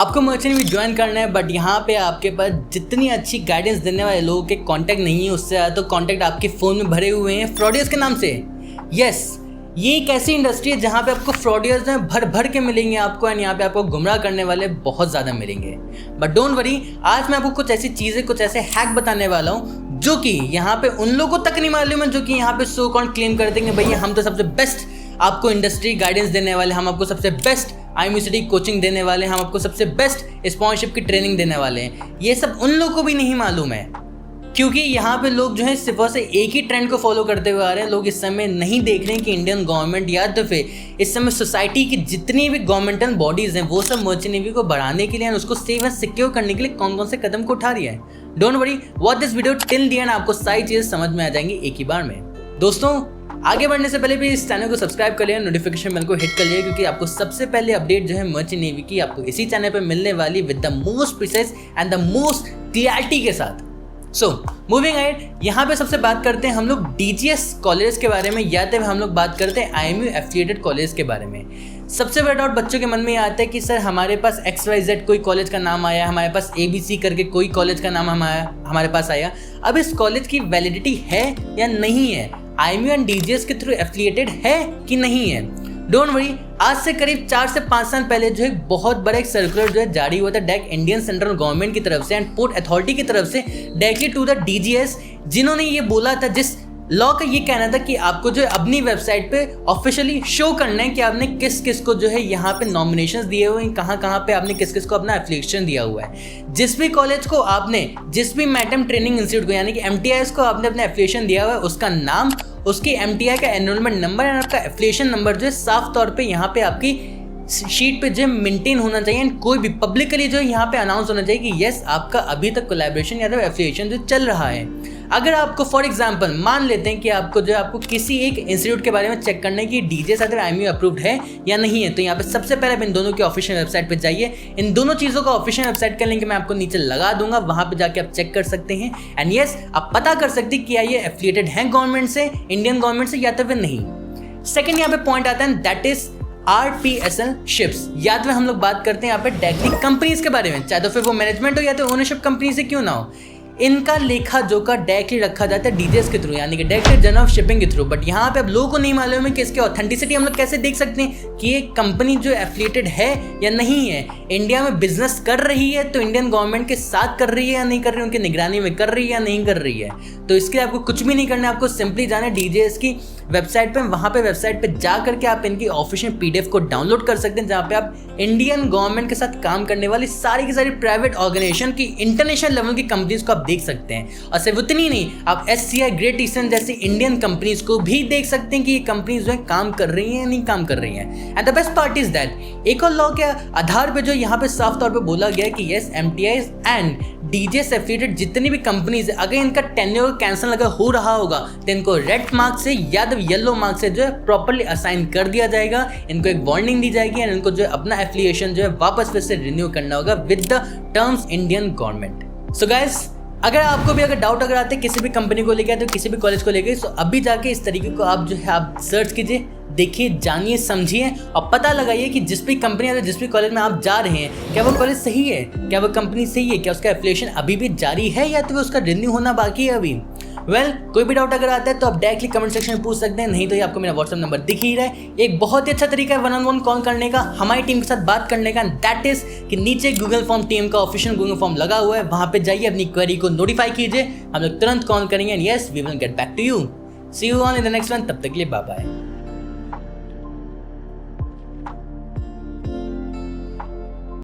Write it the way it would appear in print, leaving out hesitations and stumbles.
आपको merchant navy join करना है, बट यहाँ पे आपके पास जितनी अच्छी गाइडेंस देने वाले लोगों के कांटेक्ट नहीं है, उससे ज़्यादा तो कांटेक्ट आपके फ़ोन में भरे हुए हैं फ्रॉडियर्स के नाम से। यस, ये एक ऐसी इंडस्ट्री है जहाँ पे आपको फ्रॉडियर्स में भर भर के मिलेंगे आपको, एंड यहाँ पे आपको गुमराह करने वाले बहुत ज़्यादा मिलेंगे। बट डोंट वरी, आज मैं आपको कुछ ऐसी चीज़ें, कुछ ऐसे हैक बताने वाला हूँ जो कि यहाँ पे उन लोगों को तक नहीं मालूम है, जो कि यहाँ पे सो कॉन्ड क्लेम कर देंगे भैया हम तो सबसे बेस्ट आपको इंडस्ट्री गाइडेंस देने वाले, हम आपको सबसे बेस्ट IMUCD कोचिंग देने वाले, हम आपको सबसे बेस्ट स्पॉन्सरशिप की ट्रेनिंग देने वाले हैं। ये सब उन लोगों को भी नहीं मालूम है, क्योंकि यहाँ पे लोग जो है सिर्फ से एक ही ट्रेंड को फॉलो करते हुए आ रहे हैं। लोग इस समय नहीं देख रहे हैं कि इंडियन गवर्नमेंट या तो फिर इस समय सोसाइटी की जितनी भी गवर्नमेंटल बॉडीज़ हैं वो सब मर्चेंट नेवी को बढ़ाने के लिए और उसको सेफ एंड सिक्योर करने के लिए कौन कौन से कदम को उठा रही है। Don't worry, watch this video till the end, आपको सारी चीज़ें समझ में आ जाएंगी एक ही बार में। दोस्तों, आगे बढ़ने से पहले भी इस चैनल को सब्सक्राइब कर लिया, नोटिफिकेशन बेल को हिट कर लिया, क्योंकि आपको सबसे पहले अपडेट जो है मर्चेंट नेवी की आपको इसी चैनल पर मिलने वाली with the most precise and the most clarity के साथ। सो मूविंग अहेड, यहाँ पे सबसे बात करते हैं हम लोग DGS कॉलेज के बारे में, या तो हम लोग बात करते हैं IMU एफिलिएटेड कॉलेज के बारे में। सबसे बड़ा डाउट बच्चों के मन में आता है कि सर हमारे पास XYZ कोई कॉलेज का नाम आया, हमारे पास ABC करके कोई कॉलेज का नाम हमारे पास आया, अब इस कॉलेज की वैलिडिटी है या नहीं है, IMU एंड DGS के थ्रू एफिलिएटेड है कि नहीं है। डोंट वरी, आज से करीब 4 से 5 साल पहले जो है बहुत बड़ा एक सर्कुलर जो है जारी हुआ था डायरेक्ट इंडियन सेंट्रल गवर्नमेंट की तरफ से एंड पोर्ट अथॉरिटी की तरफ से डायरेक्टली टू द DGS, जिन्होंने ये बोला था, जिस लॉ का ये कहना था कि आपको जो है अपनी वेबसाइट पे ऑफिशियली शो करना है कि आपने किस किस को जो है यहाँ पे नॉमिनेशंस दिए हुए हैं, कहाँ कहाँ पे आपने किस किस को अपना एफिलिएशन दिया हुआ है। जिस भी कॉलेज को आपने, जिस भी मैटम ट्रेनिंग इंस्टीट्यूट को यानी कि MTIs को आपने अपना एफिलिएशन दिया हुआ है, उसका नाम, उसकी MTI का एनरोलमेंट नंबर एंड आपका एफिलिएशन नंबर जो है साफ तौर पे यहाँ पे आपकी शीट पे जो मेंटेन होना चाहिए, एंड कोई भी पब्लिकली जो है यहाँ पे अनाउंस होना चाहिए कि यस आपका अभी तक कोलैबोरेशन या तो एफिलिएशन जो चल रहा है। अगर आपको फॉर एग्जांपल मान लेते हैं कि आपको जो है आपको किसी एक इंस्टीट्यूट के बारे में चेक करना है कि DGS अगर IMU अप्रूव्ड है या नहीं है, तो यहाँ पे सबसे पहले इन दोनों की ऑफिशियल वेबसाइट पे जाइए। इन दोनों चीज़ों का ऑफिशियल वेबसाइट का लिंक मैं आपको नीचे लगा दूंगा, वहाँ पे जाके आप चेक कर सकते हैं एंड यस आप पता कर सकते हैं कि क्या ये एफिलिएटेड हैं गवर्नमेंट से, इंडियन गवर्नमेंट से, या तो फिर नहीं। सेकेंड यहाँ पे पॉइंट आता है, दैट इज RPSL शिप्स, या तो हम लोग बात करते हैं यहाँ पे डायरेक्टली कंपनीज के बारे में, चाहे तो फिर वो मैनेजमेंट हो या तो ओनरशिप कंपनी से क्यों ना हो, इनका लेखा जोखा डायरेक्टली रखा जाता है DGS के थ्रू, यानी कि डायरेक्टली जनरल ऑफ शिपिंग के थ्रू। बट यहाँ पे अब लोगों को नहीं मालूम है कि इसकी ऑथेंटिसिटी हम लोग कैसे देख सकते हैं कि ये कंपनी जो एफिलिएटेड है या नहीं है, इंडिया में बिजनेस कर रही है तो इंडियन गवर्नमेंट के साथ कर रही है या नहीं कर रही है, उनकी निगरानी में कर रही है या नहीं कर रही है। तो इसके लिए आपको कुछ भी नहीं करना है, आपको सिंपली जाना है DGS की वेबसाइट पे, वहाँ पे वेबसाइट पे जा करके आप इनकी ऑफिशियल PDF को डाउनलोड कर सकते हैं, जहाँ पे आप इंडियन गवर्नमेंट के साथ काम करने वाली सारी की सारी प्राइवेट ऑर्गेनाइजेशन की इंटरनेशनल लेवल की कंपनीज को आप देख सकते हैं। और सिर्फ उतनी नहीं, आप SCI, ग्रेट ईस्टर्न जैसी इंडियन कंपनीज को भी देख सकते हैं कि ये कंपनीज जो है काम कर रही हैं या नहीं काम कर रही हैं। And the best part is that एक और लॉ के आधार पे जो यहाँ पे साफ तौर पे बोला गया है कि yes MTIs and DGS affiliated जितनी भी कंपनीज है, अगर इनका टेन्योर कैंसिल अगर हो रहा होगा तो इनको रेड मार्क से या तो येलो मार्क से जो है प्रॉपर्ली असाइन कर दिया जाएगा, इनको एक वार्निंग दी जाएगी एंड इनको जो है अपना एफिलिएशन जो है वापस फिर से रिन्यू करना होगा with the terms Indian government. So guys, अगर आपको भी अगर डाउट अगर आते हैं किसी भी कंपनी को लेकर, तो किसी भी कॉलेज को लेकर, तो अभी जाके इस तरीके को आप जो है आप सर्च कीजिए, देखिए, जानिए, समझिए और पता लगाइए कि जिस भी कंपनी या जिस भी कॉलेज में आप जा रहे हैं, क्या वो कॉलेज सही है, क्या वो कंपनी सही है, क्या उसका एफिलिएशन अभी भी जारी है या तो उसका रिन्यू होना बाकी है अभी। कोई भी डाउट अगर आता है तो आप डायरेक्टली कमेंट सेक्शन में पूछ सकते हैं, नहीं तो ये आपको मेरा WhatsApp नंबर दिख ही रहा है। एक बहुत ही अच्छा तरीका है 1-on-1 कॉल करने का, हमारी टीम के साथ बात करने का, दैट इज कि नीचे गूगल फॉर्म टीम का ऑफिशियल गूगल फॉर्म लगा हुआ है, वहां पे जाइए, अपनी क्वेरी को नोटिफाई कीजिए, हम लोग तुरंत कॉल करेंगे and yes we will get back to you. See you on in the next one, तब तक के लिए बाय बाय।